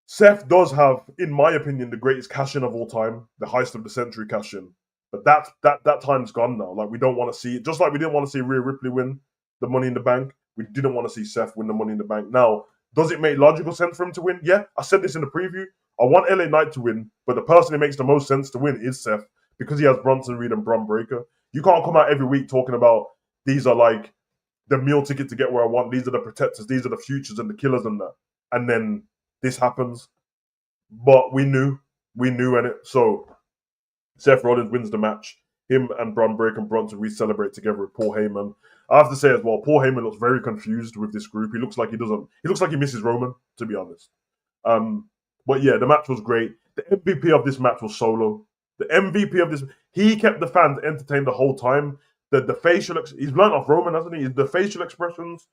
Seth does have, in my opinion, the greatest cash-in of all time, the heist of the century cash-in. But that time's gone now. Like, we don't want to see it. Just like we didn't want to see Rhea Ripley win the Money in the Bank, we didn't want to see Seth win the Money in the Bank. Now, does it make logical sense for him to win? Yeah, I said this in the preview. I want LA Knight to win, but the person it makes the most sense to win is Seth, because he has Bronson Reed and Bron Breakker. You can't come out every week talking about these are like the meal ticket to get where I want. These are the protectors. These are the futures and the killers and that. And then this happens. But we knew in it. So Seth Rollins wins the match. Him and Bron Breakker and Bronson Reed celebrate together with Paul Heyman. I have to say as well, Paul Heyman looks very confused with this group. He looks like he misses Roman, to be honest. But yeah, the match was great. The MVP of this match was Solo. The MVP of this, he kept the fans entertained the whole time. The facial, he's learned off Roman, hasn't he? The facial expressions,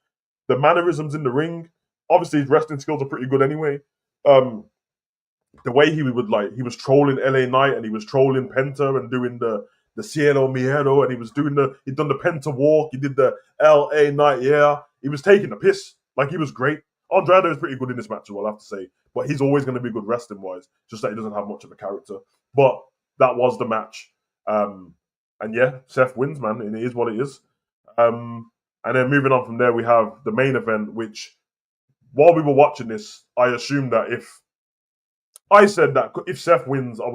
the mannerisms in the ring. Obviously, his wrestling skills are pretty good anyway. The way he was trolling LA Knight and he was trolling Penta and doing the Cielo Miedo, and he'd done the Penta walk. He did the LA Knight, yeah. He was taking the piss. Like, he was great. Andrade is pretty good in this match, I'll have to say. But he's always going to be good wrestling-wise, just that he doesn't have much of a character. But that was the match. And yeah, Seth wins, man, and it is what it is. And then moving on from there, we have the main event, which, while we were watching this, I assumed that if Seth wins, I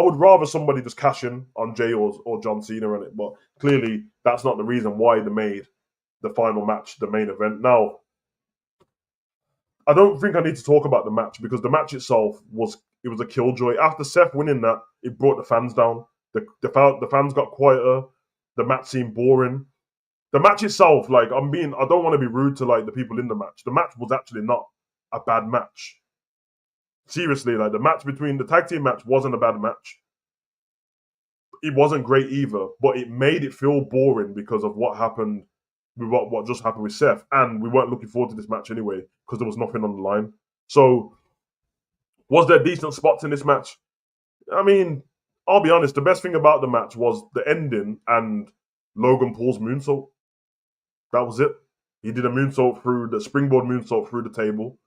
would rather somebody just cash in on Jay or John Cena on it. But clearly, that's not the reason why they made the final match the main event. Now, I don't think I need to talk about the match because the match itself was a killjoy. After Seth winning that, it brought the fans down. The fans got quieter. The match seemed boring. The match itself, like I don't want to be rude to like the people in the match. The match was actually not a bad match. Seriously, like the tag team match wasn't a bad match. It wasn't great either, but it made it feel boring because of what happened with what just happened with Seth, and we weren't looking forward to this match anyway because there was nothing on the line. So, was there decent spots in this match? I mean, I'll be honest. The best thing about the match was the ending and Logan Paul's moonsault. That was it. He did a moonsault through the springboard moonsault through the table.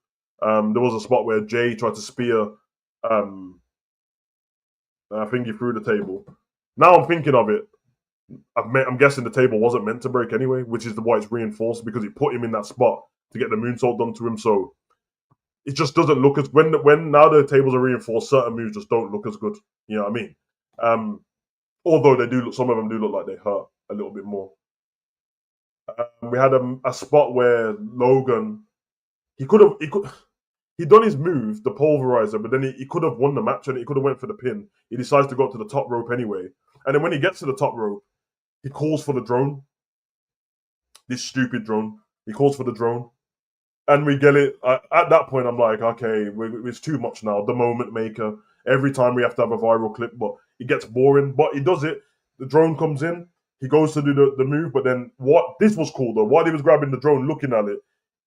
There was a spot where Jay tried to spear Thingy through the table. Now I'm thinking of it. I'm guessing the table wasn't meant to break anyway, which is why it's reinforced because it put him in that spot to get the moonsault done to him. So it just doesn't look as when now the tables are reinforced, certain moves just don't look as good. You know what I mean? Although they do, some of them do look like they hurt a little bit more. We had a spot where Logan he done his move, the pulverizer, but then he could have won the match and he could have went for the pin. He decides to go to the top rope anyway, and then when he gets to the top rope, he calls for the drone. This stupid drone. He calls for the drone, and we get it. At that point, I'm like, okay, it's too much now. The moment maker. Every time we have to have a viral clip, but it gets boring. But he does it. The drone comes in. He goes to do the move, but then this was cool though. While he was grabbing the drone, looking at it,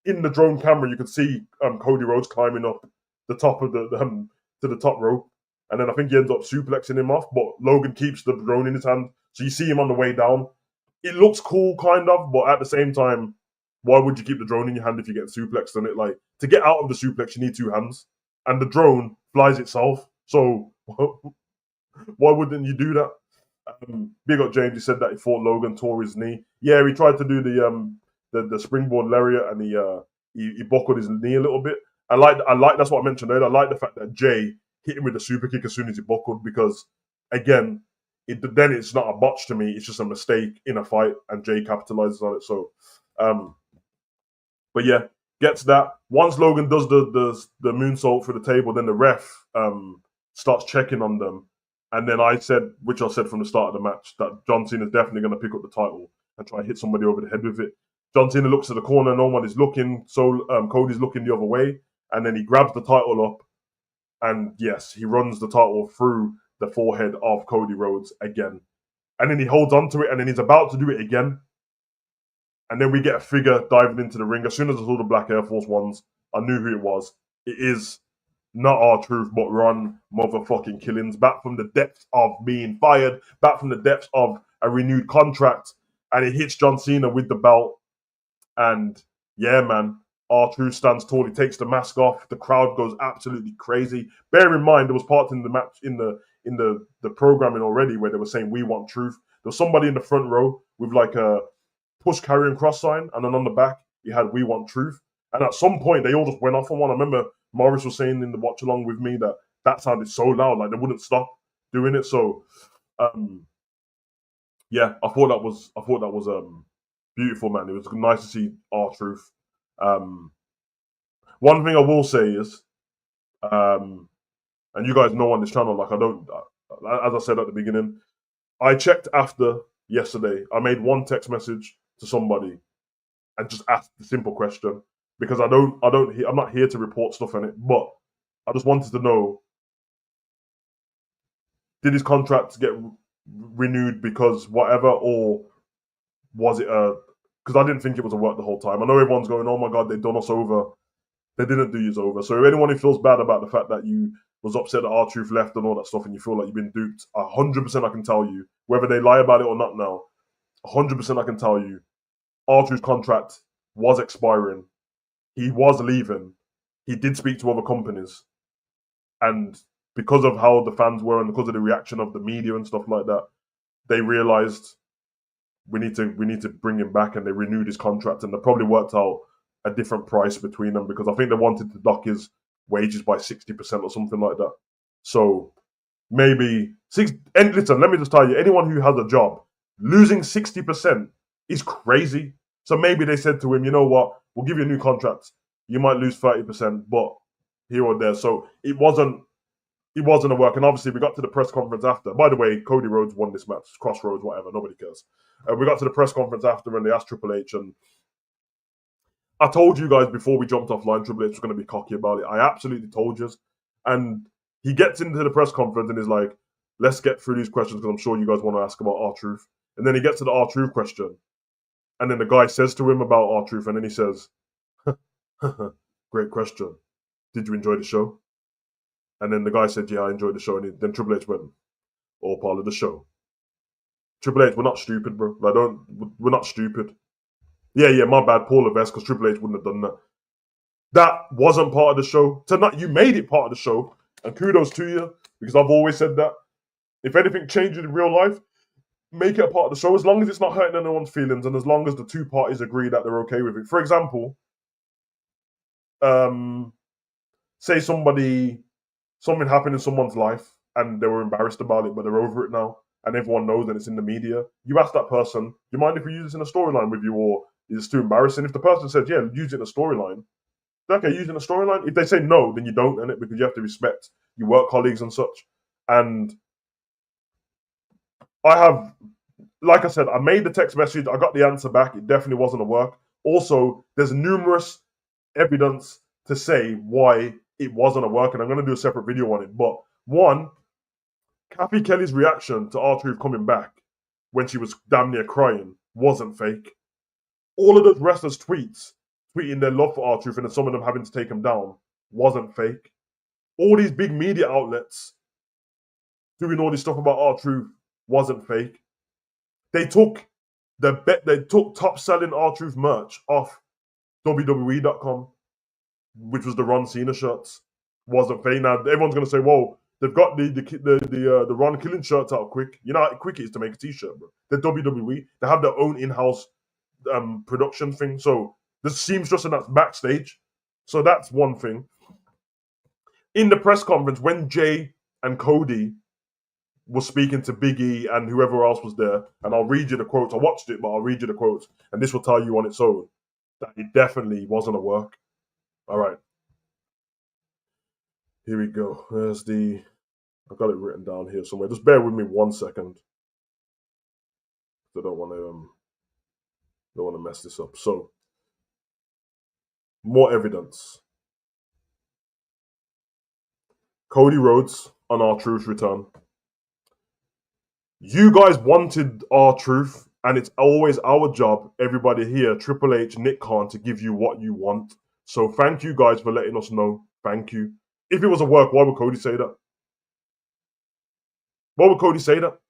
in the drone camera, you could see Cody Rhodes climbing up the top of to the top rope, and then I think he ends up suplexing him off. But Logan keeps the drone in his hand, so you see him on the way down. It looks cool, kind of, but at the same time, why would you keep the drone in your hand if you get suplexed on it? Like to get out of the suplex, you need two hands, and the drone flies itself. So why wouldn't you do that? Big up James. He said that he thought Logan tore his knee. Yeah, he tried to do the springboard lariat and he buckled his knee a little bit. I like that's what I mentioned earlier. I like the fact that Jay hit him with the super kick as soon as he buckled because again, then it's not a botch to me. It's just a mistake in a fight, and Jay capitalizes on it. So, but yeah, gets that. Once Logan does the moonsault for the table, then the ref starts checking on them. And then I said, which I said from the start of the match, that John Cena is definitely going to pick up the title and try to hit somebody over the head with it. John Cena looks at the corner, no one is looking, so Cody's looking the other way, and then he grabs the title up, and yes, he runs the title through the forehead of Cody Rhodes again. And then he holds on to it, and then he's about to do it again. And then we get a figure diving into the ring. As soon as I saw the black Air Force Ones, I knew who it was. It is not R-Truth, but Ron motherfucking Killings, back from the depths of being fired, back from the depths of a renewed contract, and it hits John Cena with the belt. And yeah, man, R-Truth stands tall. He takes the mask off. The crowd goes absolutely crazy. Bear in mind, there was parts in the match in the programming already where they were saying "We want truth." There was somebody in the front row with like a push carrying cross sign, and then on the back you had "We want truth." And at some point, they all just went off on one. I remember Morris was saying in the watch along with me that sounded so loud, like they wouldn't stop doing it. So, yeah, I thought that was beautiful, man. It was nice to see R-Truth. One thing I will say is, and you guys know on this channel, like I don't, as I said at the beginning, I checked after yesterday. I made one text message to somebody and just asked the simple question because I'm not here to report stuff on it, but I just wanted to know: did his contract get renewed because whatever, or was it a? Because I didn't think it was a work the whole time. I know everyone's going, "Oh my god, they've done us over." They didn't do you over. So anyone who feels bad about the fact that you was upset that R-Truth left and all that stuff, and you feel like you've been duped, 100% I can tell you, whether they lie about it or not now, 100% I can tell you, R-Truth's contract was expiring. He was leaving. He did speak to other companies. And because of how the fans were and because of the reaction of the media and stuff like that, they realized we need to bring him back, and they renewed his contract, and they probably worked out a different price between them because I think they wanted to dock his wages by 60% or something like that. So maybe and listen, let me just tell you, anyone who has a job, losing 60% is crazy. So maybe they said to him, you know what, we'll give you a new contract. You might lose 30%, but here or there. So it wasn't it wasn't a work. And obviously, we got to the press conference after. By the way, Cody Rhodes won this match. Crossroads, whatever. Nobody cares. We got to the press conference after, and they asked Triple H, and I told you guys before we jumped offline, Triple H was going to be cocky about it. I absolutely told you. And he gets into the press conference and is like, let's get through these questions because I'm sure you guys want to ask about R-Truth. And then he gets to the R-Truth question. And then the guy says to him about R-Truth, and then he says, great question. Did you enjoy the show? And then the guy said, yeah, I enjoyed the show. And then Triple H went, all part of the show. Triple H, we're not stupid, bro. We're not stupid. Yeah, my bad, Paul Levesque, because Triple H wouldn't have done that. That wasn't part of the show. You made it part of the show, and kudos to you, because I've always said that. If anything changes in real life, make it a part of the show, as long as it's not hurting anyone's feelings, and as long as the two parties agree that they're okay with it. For example, say something happened in someone's life, and they were embarrassed about it, but they're over it now, and everyone knows that it's in the media. You ask that person, do you mind if we use this in a storyline with you, or is it too embarrassing? If the person says, yeah, use it in a storyline, okay, using a storyline. If they say no, then you don't, innit? Because you have to respect your work colleagues and such. And I have, like I said, I made the text message. I got the answer back. It definitely wasn't a work. Also, there's numerous evidence to say why it wasn't a work, and I'm going to do a separate video on it. But one, Kathy Kelly's reaction to R-Truth coming back when she was damn near crying wasn't fake. All of those wrestlers' tweeting their love for R-Truth, and then some of them having to take him down, wasn't fake. All these big media outlets doing all this stuff about R-Truth wasn't fake. They took top selling R-Truth merch off WWE.com, which was the Ron Cena shirts. Wasn't fake. Now everyone's gonna say, "Whoa, they've got the Ron Killing shirts out quick." You know how quick it is to make a T-shirt, bro. The WWE, they have their own in-house production thing. So the seamstress, and that's backstage. So that's one thing. In the press conference, when Jay and Cody was speaking to Big E and whoever else was there, and I'll read you the quotes. I watched it, but I'll read you the quotes, and this will tell you on its own that it definitely wasn't a work. All right. Here we go. I've got it written down here somewhere. Just bear with me 1 second. I don't want to mess this up. So, more evidence. Cody Rhodes on R-Truth return. You guys wanted R-Truth, and it's always our job, everybody here, Triple H, Nick Khan, to give you what you want. So thank you guys for letting us know. Thank you. If it was a work, why would Cody say that? Why would Cody say that?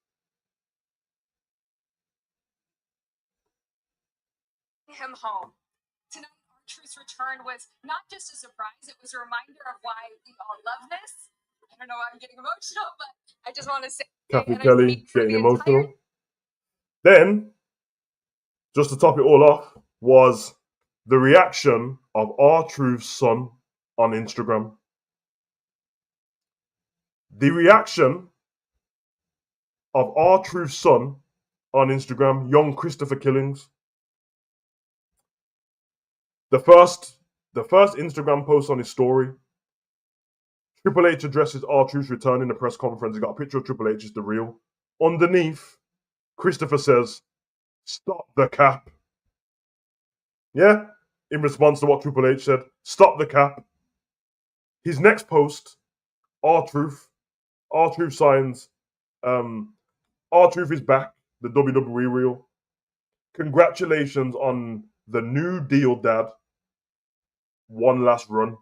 Him home. Tonight, R-Truth's return was not just a surprise, it was a reminder of why we all love this. I don't know why I'm getting emotional, but I just want to say, Kathy Kelly getting emotional. Then, just to top it all off, was the reaction of R-Truth's son on Instagram. The reaction of R-Truth's son on Instagram, young Christopher Killings. The first Instagram post on his story, Triple H addresses R-Truth's return in the press conference. He got a picture of Triple H, is the real. Underneath, Christopher says, "Stop the cap." Yeah? In response to what Triple H said, "Stop the cap." His next post, R-Truth signs, R-Truth is back, the WWE reel. Congratulations on the new deal, Dad. One last run.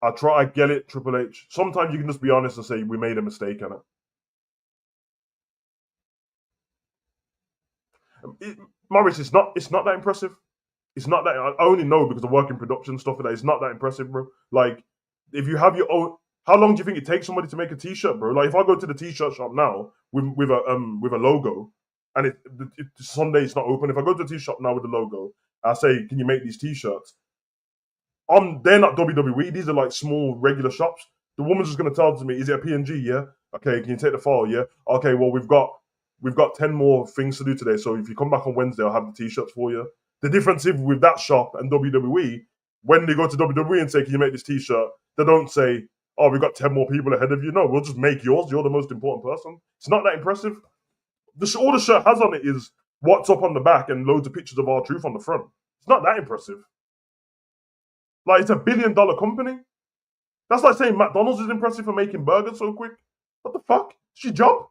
I get it, Triple H. Sometimes you can just be honest and say, we made a mistake on it. Morris, it's not that impressive. It's not that. I only know because I work in production stuff like that. It's not that impressive, bro. Like, if you have your own, how long do you think it takes somebody to make a T-shirt, bro? Like, if I go to the T-shirt shop now with a logo, and Sunday it's not open. If I go to the T-shirt shop now with the logo, I say, "Can you make these T-shirts?" They're not WWE. These are like small regular shops. The woman's just gonna tell me, "Is it a PNG? Yeah. Okay. Can you take the file? Yeah. Okay. Well, we've got 10 more things to do today. So if you come back on Wednesday, I'll have the T-shirts for you." The difference with that shop and WWE when they go to WWE and say, "Can you make this T-shirt?" They don't say, "Oh, we got 10 more people ahead of you." No, we'll just make yours. You're the most important person. It's not that impressive. All the shirt has on it is what's up on the back and loads of pictures of R-Truth on the front. It's not that impressive. Like, it's $1 billion company. That's like saying McDonald's is impressive for making burgers so quick. What the fuck? It's your job.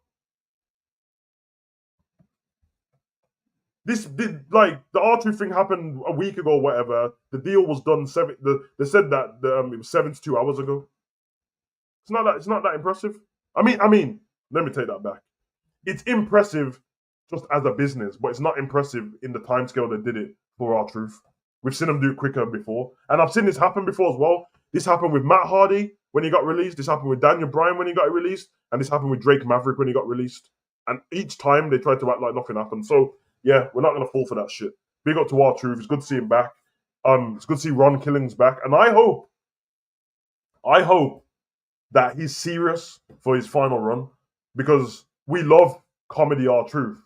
This did, like, the R-Truth thing happened a week ago, or whatever. The deal was done they said that it was 72 hours ago. It's not that impressive. I mean, let me take that back. It's impressive just as a business, but it's not impressive in the timescale they did it for R-Truth. We've seen them do it quicker before, and I've seen this happen before as well. This happened with Matt Hardy when he got released. This happened with Daniel Bryan when he got released, and this happened with Drake Maverick when he got released. And each time they tried to act like nothing happened. So yeah, we're not gonna fall for that shit. Big up to R-Truth. It's good to see him back. It's good to see Ron Killings back, and I hope that he's serious for his final run, because we love comedy R-Truth,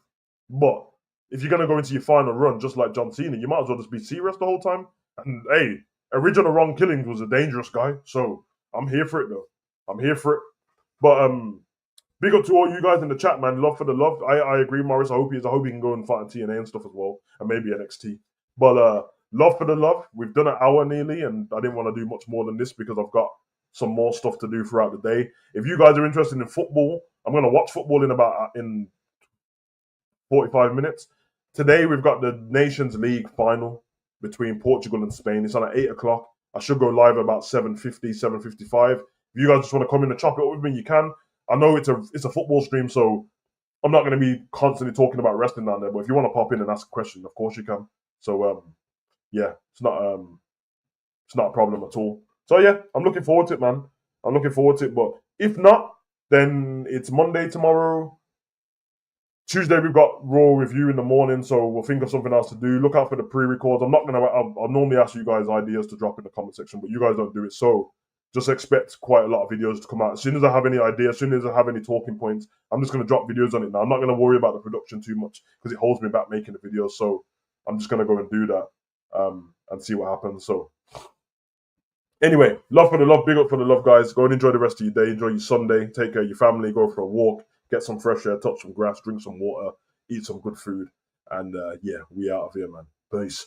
but if you're gonna go into your final run just like John Cena, you might as well just be serious the whole time. And hey, original Ron Killings was a dangerous guy, so I'm here for it though. I'm here for it. But big up to all you guys in the chat, man. Love for the love. I agree, Morris. I hope he can go and fight in TNA and stuff as well, and maybe NXT. But love for the love. We've done an hour nearly, and I didn't want to do much more than this because I've got some more stuff to do throughout the day. If you guys are interested in football, I'm going to watch football in 45 minutes. Today we've got the Nations League final between Portugal and Spain. It's on at 8 o'clock. I should go live about 7:50, 7:55. If you guys just want to come in and chop it up with me, you can. I know it's a football stream, so I'm not going to be constantly talking about wrestling down there. But if you want to pop in and ask a question, of course you can. So yeah, it's not a problem at all. So yeah, I'm looking forward to it, man. I'm looking forward to it. But if not, then it's Monday tomorrow. Tuesday we've got Raw review in the morning, so we'll think of something else to do. Look out for the pre-records. I'll normally ask you guys ideas to drop in the comment section, but you guys don't do it, so just expect quite a lot of videos to come out. As soon as I have any ideas, as soon as I have any talking points, I'm just going to drop videos on it now. I'm not going to worry about the production too much because it holds me back making the videos, so I'm just going to go and do that and see what happens. So anyway, love for the love, big up for the love, guys. Go and enjoy the rest of your day. Enjoy your Sunday. Take care of your family. Go for a walk. Get some fresh air. Touch some grass. Drink some water. Eat some good food. And yeah, we out of here, man. Peace.